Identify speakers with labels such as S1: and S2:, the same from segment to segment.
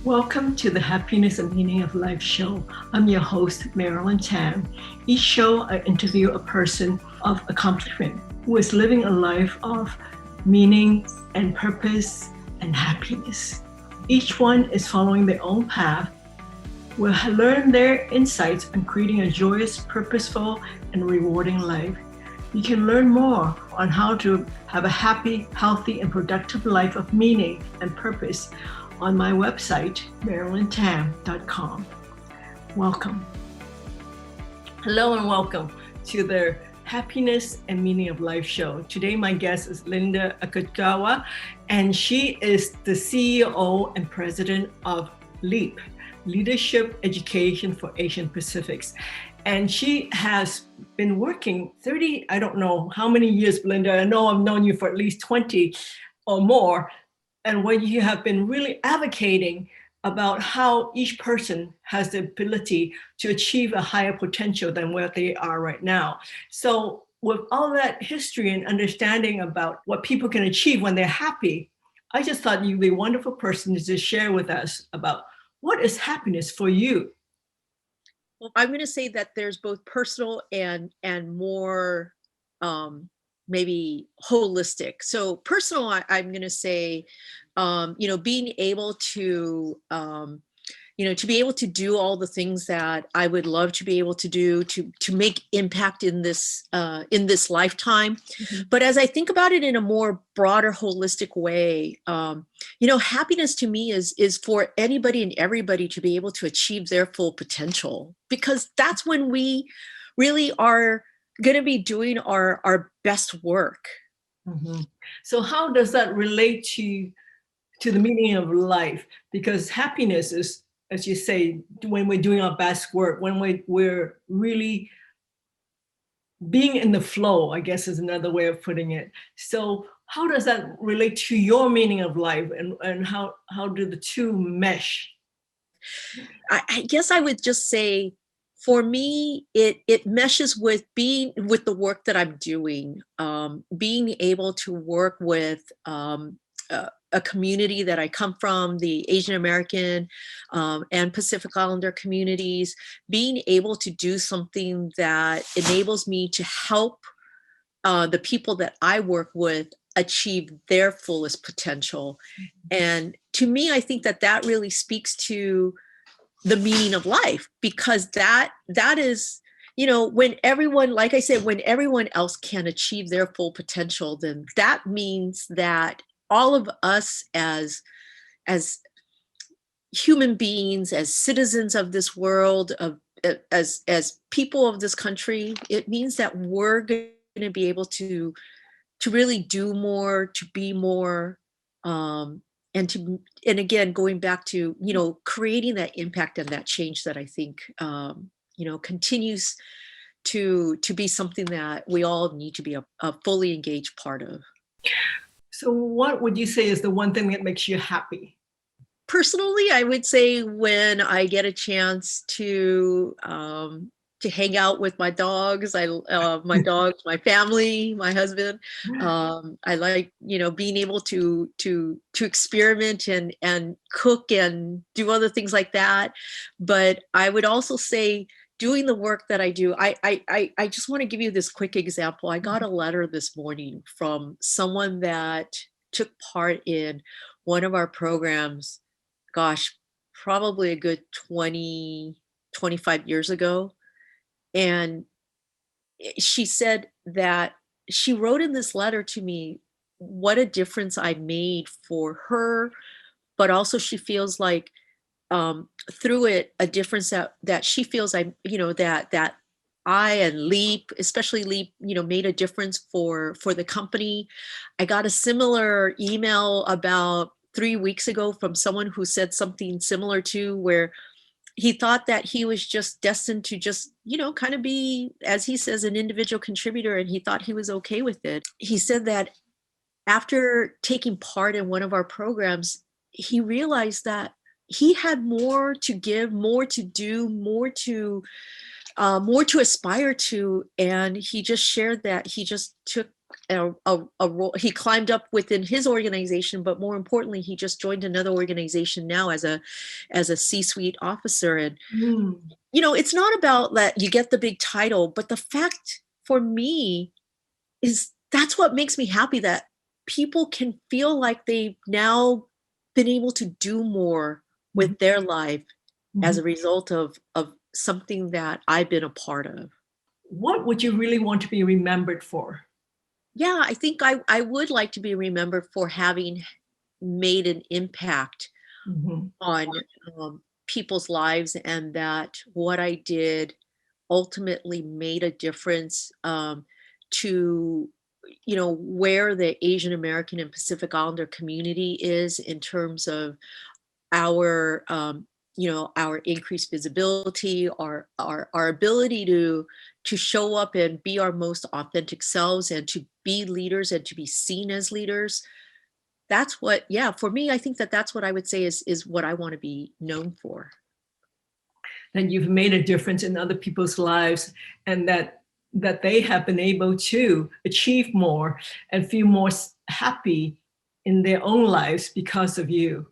S1: Welcome to the Happiness and Meaning of Life show. I'm your host, Marilyn Tam. Each show, I interview a person of accomplishment who is living a life of meaning and purpose and happiness. Each one is following their own path. We'll learn their insights on creating a joyous, purposeful, and rewarding life. You can learn more on how to have a happy, healthy, and productive life of meaning and purpose on my website, marilyntam.com. Welcome. Hello and welcome to the Happiness and Meaning of Life show. Today, my guest is Linda Akutagawa, and she is the CEO and president of LEAP, Leadership Education for Asian Pacifics. And she has been working 30, I don't know how many years, Linda. I know I've known you for at least 20 or more. And where you have been really advocating about how each person has the ability to achieve a higher potential than where they are right now. So with all that history and understanding about what people can achieve when they're happy, I just thought you'd be a wonderful person to just share with us about what is happiness for you.
S2: Well, I'm going to say that there's both personal and more maybe holistic. So personal, I'm going to say, being able to, to be able to do all the things that I would love to be able to do to make impact in this lifetime. Mm-hmm. But as I think about it in a more broader, holistic way, happiness to me is for anybody and everybody to be able to achieve their full potential, because that's when we really are going to be doing our best work.
S1: Mm-hmm. So how does that relate to the meaning of life? Because happiness is, as you say, when we're doing our best work, when we're really being in the flow, I guess is another way of putting it. So how does that relate to your meaning of life, and how do the two mesh?
S2: I guess I would just say, for me, it meshes with being with the work that I'm doing, being able to work with a community that I come from, the Asian American and Pacific Islander communities, being able to do something that enables me to help the people that I work with achieve their fullest potential. And to me, I think that really speaks to the meaning of life, because that is, when everyone, like I said, when everyone else can achieve their full potential, then that means that all of us as human beings, as citizens of this world, as people of this country, it means that we're going to be able to really do more, to be more, and again, going back to, creating that impact and that change that I think, continues to be something that we all need to be a fully engaged part of.
S1: So what would you say is the one thing that makes you happy?
S2: Personally, I would say when I get a chance to hang out with my dogs. My dogs, my family, my husband. I like, being able to experiment and cook and do other things like that. But I would also say, doing the work that I do, I just want to give you this quick example. I got a letter this morning from someone that took part in one of our programs, gosh, probably a good 20, 25 years ago. And she said that she wrote in this letter to me what a difference I made for her, but also she feels like through it, a difference that she feels that I and LEAP, especially LEAP, made a difference for the company. I got a similar email about 3 weeks ago from someone who said something similar to, where he thought that he was just destined to just, kind of be, as he says, an individual contributor, and he thought he was okay with it. He said that after taking part in one of our programs, he realized that he had more to give, more to do, more to aspire to. And he just shared that he just took a role. He climbed up within his organization, but more importantly, he just joined another organization now as a C-suite officer. And
S1: Mm.
S2: it's not about that you get the big title, but the fact for me is that's what makes me happy, that people can feel like they've now been able to do more with their life as a result of something that I've been a part of.
S1: What would you really want to be remembered for?
S2: Yeah, I think I would like to be remembered for having made an impact
S1: Mm-hmm.
S2: on people's lives, and that what I did ultimately made a difference to where the Asian American and Pacific Islander community is in terms of our our increased visibility, our ability to show up and be our most authentic selves, and to be leaders and to be seen as leaders. That's what, yeah, for me, I think that that's what I would say is what I want to be known for.
S1: That you've made a difference in other people's lives, and that they have been able to achieve more and feel more happy in their own lives because of you.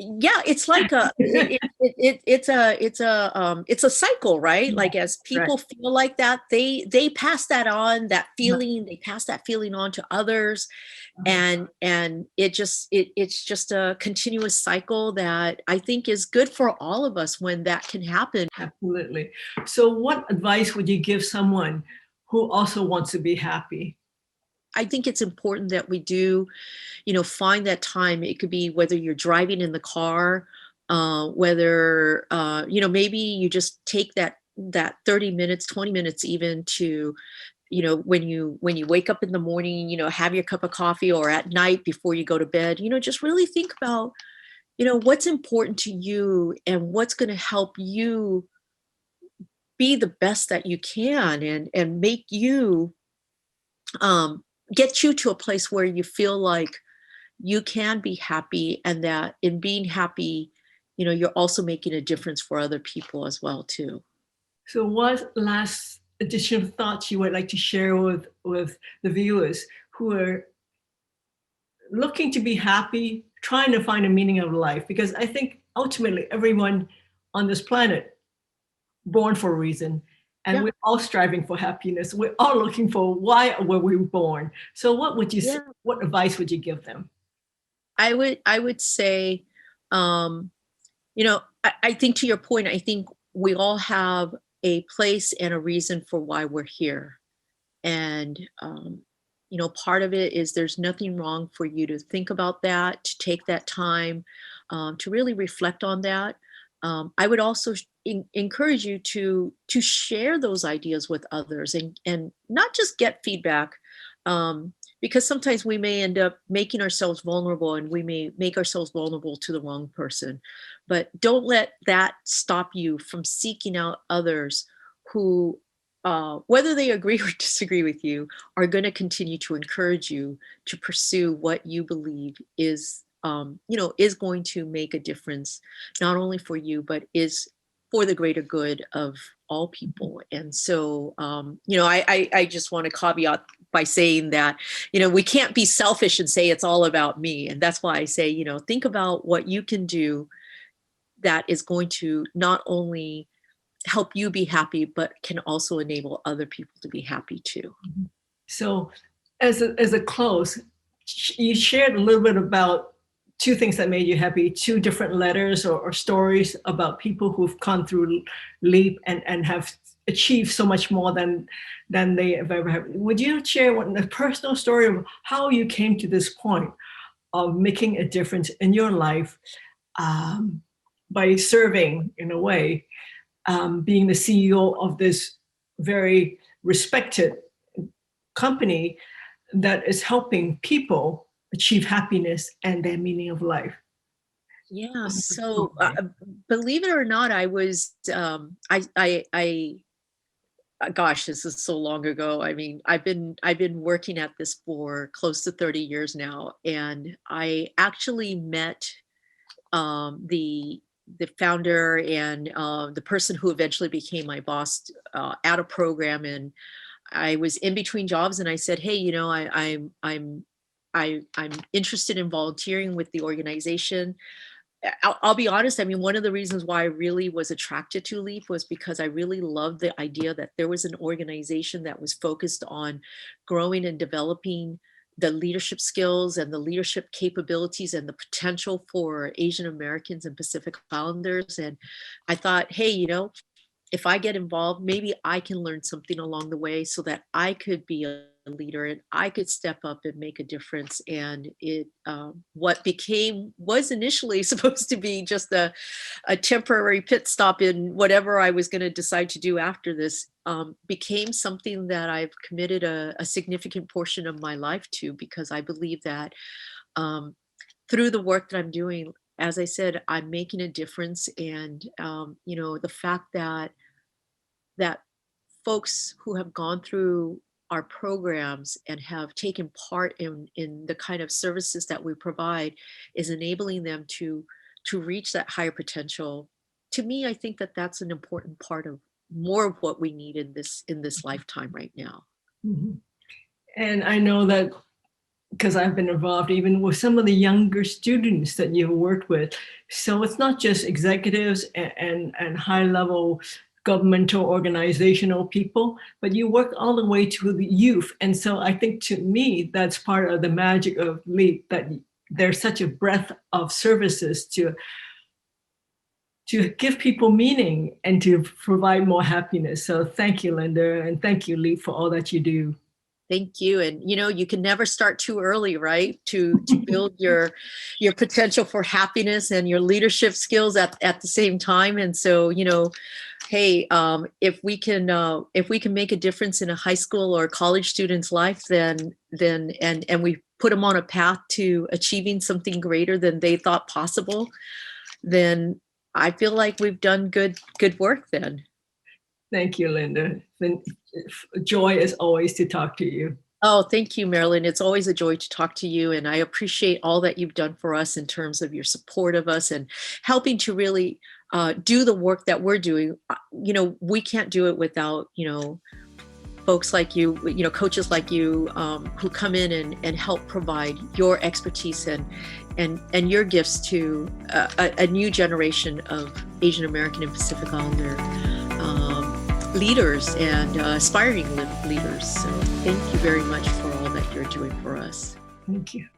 S2: Yeah, it's like it's a cycle, right? Like, as
S1: Right.
S2: people feel like that, they pass that on, that feeling, they pass that feeling on to others. And it's just a continuous cycle that I think is good for all of us when that can happen.
S1: Absolutely. So what advice would you give someone who also wants to be happy?
S2: I think it's important that we do, find that time. It could be whether you're driving in the car, whether maybe you just take that 30 minutes, 20 minutes even, to when you wake up in the morning, have your cup of coffee, or at night before you go to bed, just really think about what's important to you and what's going to help you be the best that you can, and make you get you to a place where you feel like you can be happy, and that in being happy, you're also making a difference for other people as well too.
S1: So what last additional thoughts you would like to share with the viewers who are looking to be happy, trying to find a meaning of life? Because I think ultimately everyone on this planet born for a reason, and
S2: Yeah,
S1: we're all striving for happiness. We're all looking for why were we born. So what would you say,
S2: yeah.
S1: what advice would you give them?
S2: I would say, um, I think, to your point, I think we all have a place and a reason for why we're here. And, part of it is there's nothing wrong for you to think about that, to take that time, to really reflect on that. I would also encourage you to share those ideas with others, and not just get feedback, because sometimes we may end up making ourselves vulnerable, and we may make ourselves vulnerable to the wrong person. But don't let that stop you from seeking out others who, whether they agree or disagree with you, are going to continue to encourage you to pursue what you believe is going to make a difference, not only for you, but is for the greater good of all people. And so, I just want to caveat by saying that, we can't be selfish and say it's all about me. And that's why I say, think about what you can do that is going to not only help you be happy, but can also enable other people to be happy too.
S1: So as a close, you shared a little bit about two things that made you happy, two different letters or stories about people who've gone through LEAP and have achieved so much more than they have ever had. Would you share a personal story of how you came to this point of making a difference in your life, um, by serving, in a way, being the CEO of this very respected company that is helping people achieve happiness and their meaning of life?
S2: Yeah. So, believe it or not, I was, gosh, this is so long ago. I mean, I've been working at this for close to 30 years now, and I actually met the founder and the person who eventually became my boss at a program. And I was in between jobs, and I said, hey, I'm interested in volunteering with the organization. I'll be honest. I mean, one of the reasons why I really was attracted to LEAP was because I really loved the idea that there was an organization that was focused on growing and developing the leadership skills and the leadership capabilities and the potential for Asian Americans and Pacific Islanders. And I thought, hey, if I get involved, maybe I can learn something along the way so that I could be a leader and I could step up and make a difference. And what was initially supposed to be just a temporary pit stop in whatever I was going to decide to do after this, became something that I've committed a significant portion of my life to, because I believe that through the work that I'm doing, as I said, I'm making a difference. And, the fact that folks who have gone through our programs and have taken part in the kind of services that we provide is enabling them to reach that higher potential. To me, I think that that's an important part of more of what we need in this lifetime right now.
S1: Mm-hmm. And I know that because I've been involved even with some of the younger students that you've worked with. So it's not just executives and high level governmental organizational people, but you work all the way to the youth. And so I think, to me, that's part of the magic of LEAP, that there's such a breadth of services to give people meaning and to provide more happiness. So thank you, Linda, and thank you, LEAP, for all that you do.
S2: Thank you. And you can never start too early, right? To build your potential for happiness and your leadership skills at the same time. And so, hey, if we can make a difference in a high school or college student's life, then and we put them on a path to achieving something greater than they thought possible, then I feel like we've done good work then.
S1: Thank you, Linda. Joy as always to talk to you.
S2: Oh, thank you, Marilyn. It's always a joy to talk to you. And I appreciate all that you've done for us in terms of your support of us and helping to really do the work that we're doing. We can't do it without, folks like you, coaches like you who come in and help provide your expertise and your gifts to a new generation of Asian American and Pacific Islander leaders and aspiring leaders. So thank you very much for all that you're doing for us.
S1: Thank you.